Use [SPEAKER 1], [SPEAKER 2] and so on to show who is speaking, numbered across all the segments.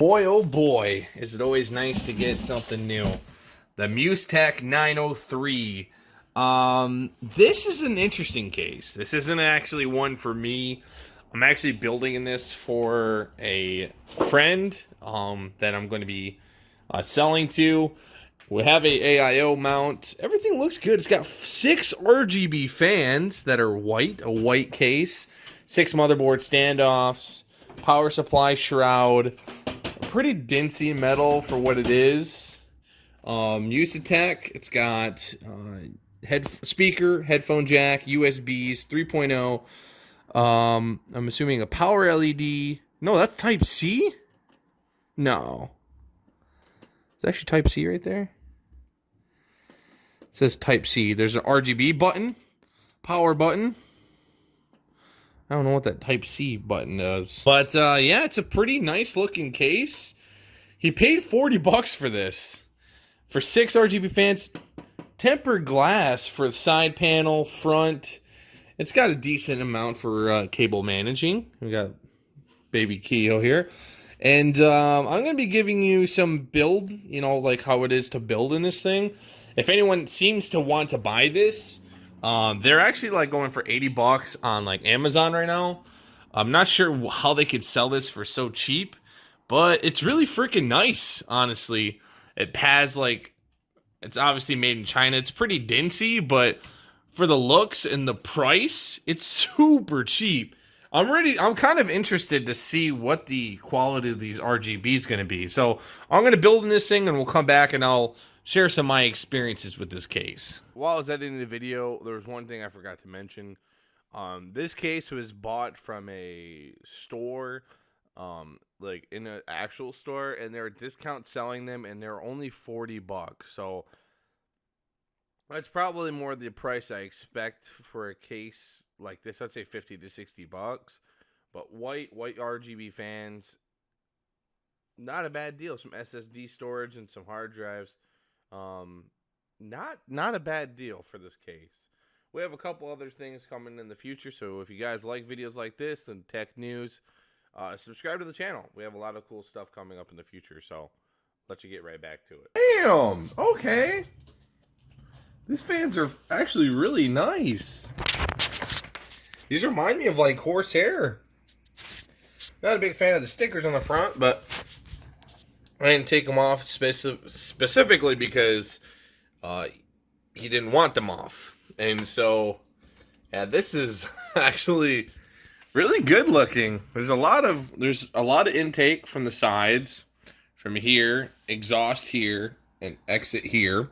[SPEAKER 1] Boy, oh boy, is it always nice to get something new. The MUSETEX 903. This is an interesting case. This isn't actually one for me. I'm actually building in this for a friend that I'm going to be selling to. We have a AIO mount. Everything looks good. It's got 6 RGB fans that are white, a white case, 6 motherboard standoffs, power supply shroud, pretty dincy metal for what it is. MUSETEX. It's got speaker, headphone jack, USBs, 3.0. I'm assuming a power LED. No, that's Type C? No. It's actually Type C right there. It says Type C. There's an RGB button, power button. I don't know what that Type C button does. But yeah, it's a pretty nice looking case. He paid $40 for this. For 6 RGB fans, tempered glass for the side panel, front. It's got a decent amount for cable managing. We got baby Keo here. And I'm going to be giving you some build, like how it is to build in this thing. If anyone seems to want to buy this, they're actually like going for $80 on like Amazon right now. I'm not sure how they could sell this for so cheap, but it's really freaking nice, honestly. It has like, it's obviously made in China. It's pretty dincy, but for the looks and the price, it's super cheap. I'm kind of interested to see what the quality of these RGB is going to be. So I'm going to build in this thing and we'll come back and I'll share some of my experiences with this case. While I was editing the video, there was one thing I forgot to mention. This case was bought from a store, like in an actual store, and they were discount selling them, and they're only $40. So that's probably more the price I expect for a case like this. I'd say $50 to $60. But white RGB fans, not a bad deal. Some SSD storage and some hard drives. Not a bad deal for this case. We have a couple other things coming in the future, so if you guys like videos like this and tech news, subscribe to the channel. We have a lot of cool stuff coming up in the future, so let you get right back to it. Damn, okay. These fans are actually really nice. These remind me of like Corsair. Not a big fan of the stickers on the front, but I didn't take them off specifically because he didn't want them off. And so, yeah, this is actually really good looking. There's a lot of intake from the sides, from here, exhaust here, and exit here.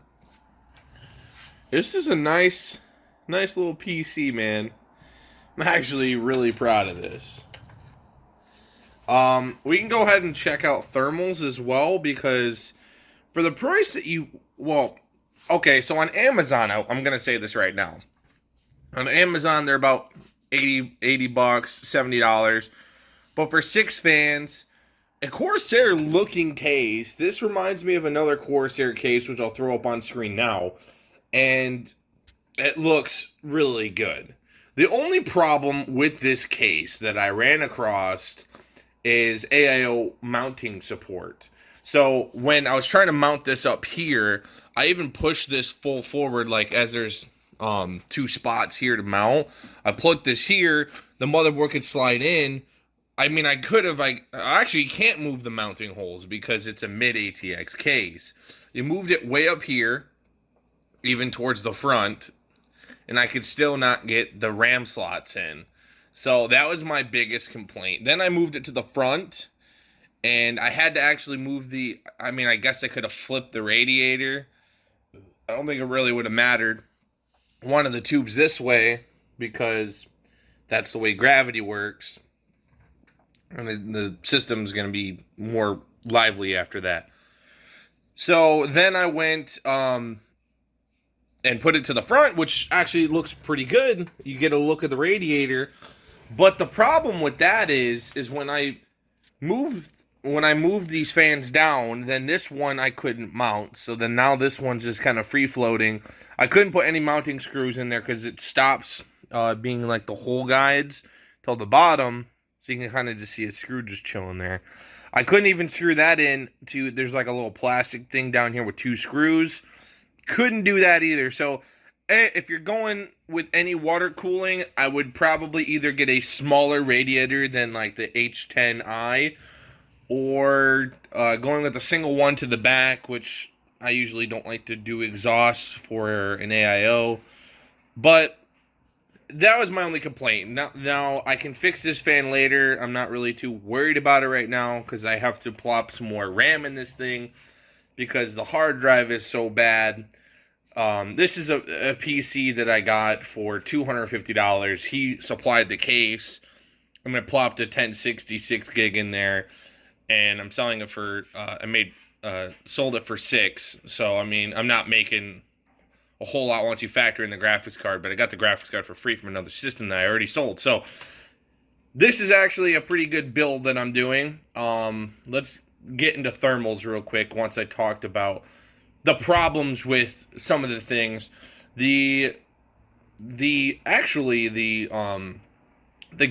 [SPEAKER 1] This is a nice little PC, man. I'm actually really proud of this. We can go ahead and check out thermals as well, because for the price that okay, so on Amazon, I'm going to say this right now. On Amazon, they're about $80, $70. But for 6 fans, a Corsair looking case, this reminds me of another Corsair case, which I'll throw up on screen now. And it looks really good. The only problem with this case that I ran across is AIO mounting support. So when I was trying to mount this up here, I even pushed this full forward, like as there's 2 spots here to mount. I put this here, the motherboard could slide in. I mean, I could have, I actually can't move the mounting holes because it's a mid ATX case. You moved it way up here, even towards the front, and I could still not get the RAM slots in. So that was my biggest complaint. Then I moved it to the front, and I had to actually move I guess I could have flipped the radiator. I don't think it really would have mattered. One of the tubes this way, because that's the way gravity works. And the system's going to be more lively after that. So then I went and put it to the front, which actually looks pretty good. You get a look at the radiator. But the problem with that is when I moved these fans down, then this one I couldn't mount. So then now this one's just kind of free floating. I couldn't put any mounting screws in there because it stops being like the hole guides till the bottom. So you can kind of just see a screw just chilling there. I couldn't even screw that in to, there's like a little plastic thing down here with 2 screws. Couldn't do that either. So if you're going with any water cooling, I would probably either get a smaller radiator than like the H10i, or going with a single one to the back, which I usually don't like to do exhaust for an AIO. But that was my only complaint. Now I can fix this fan later. I'm not really too worried about it right now because I have to plop some more RAM in this thing because the hard drive is so bad. This is a PC that I got for $250. He supplied the case. I'm going to plop the 1066 gig in there, and I'm selling it for, sold it for $6. So, I mean, I'm not making a whole lot once you factor in the graphics card, but I got the graphics card for free from another system that I already sold. So, this is actually a pretty good build that I'm doing. Let's get into thermals real quick once I talked about the problems with some of the things. The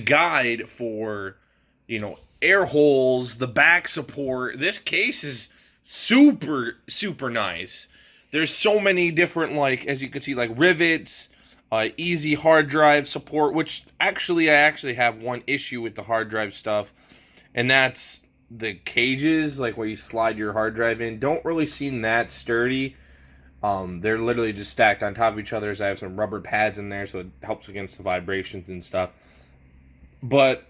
[SPEAKER 1] guide for, air holes, the back support, this case is super nice. There's so many different, like, as you can see, like rivets, easy hard drive support, which I actually have one issue with the hard drive stuff, and that's the cages, like where you slide your hard drive in, don't really seem that sturdy. They're literally just stacked on top of each other. So I have some rubber pads in there, so it helps against the vibrations and stuff. But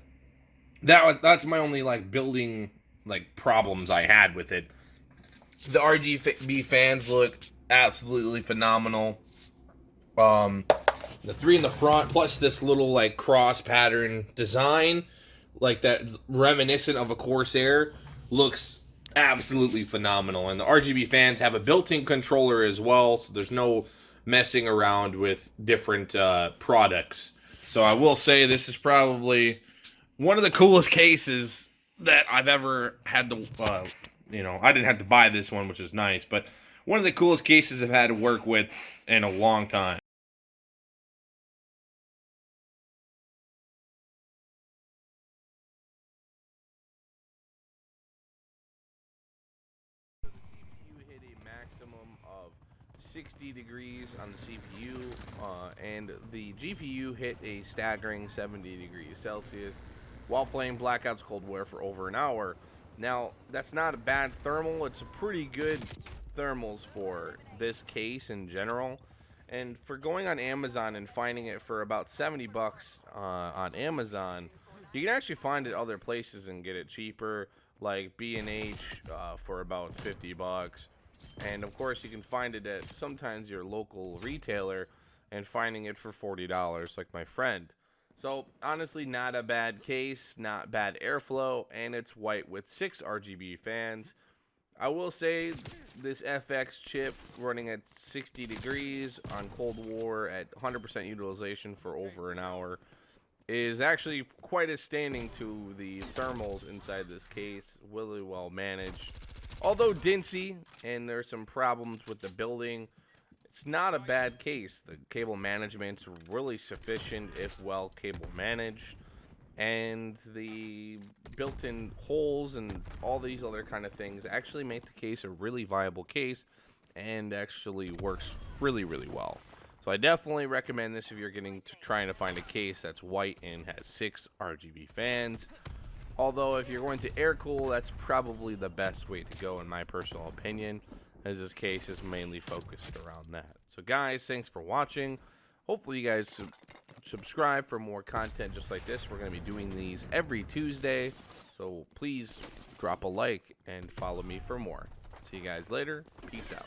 [SPEAKER 1] that's my only building problems I had with it. The RGB fans look absolutely phenomenal. The 3 in the front, plus this little cross pattern design, like that reminiscent of a Corsair, looks absolutely phenomenal. And the RGB fans have a built-in controller as well, so there's no messing around with different products. So I will say this is probably one of the coolest cases that I've ever had to, I didn't have to buy this one, which is nice, but one of the coolest cases I've had to work with in a long time. So the CPU hit a maximum of 60 degrees on the CPU, and the GPU hit a staggering 70 degrees Celsius while playing Black Ops Cold War for over an hour. Now, that's not a bad thermal. It's a pretty good thermals for this case in general. And for going on Amazon and finding it for about 70 bucks on Amazon, you can actually find it other places and get it cheaper, like B&H for about 50 bucks. And of course, you can find it at sometimes your local retailer and finding it for $40, like my friend. So honestly, not a bad case, not bad airflow, and it's white with 6 RGB fans. I will say this FX chip running at 60 degrees on Cold War at 100% utilization for over an hour is actually quite a standing to the thermals inside this case. Really well managed. Although dingy, and there's some problems with the building, it's not a bad case. The cable management's really sufficient if well cable managed. And the built-in holes and all these other kind of things actually make the case a really viable case and actually works really well. So I definitely recommend this if you're trying to find a case that's white and has 6 RGB fans. Although if you're going to air cool, that's probably the best way to go in my personal opinion, as this case is mainly focused around that. So guys, thanks for watching. Hopefully you guys subscribe for more content just like this. We're going to be doing these every Tuesday, so please drop a like and follow me for more. See you guys later. Peace out.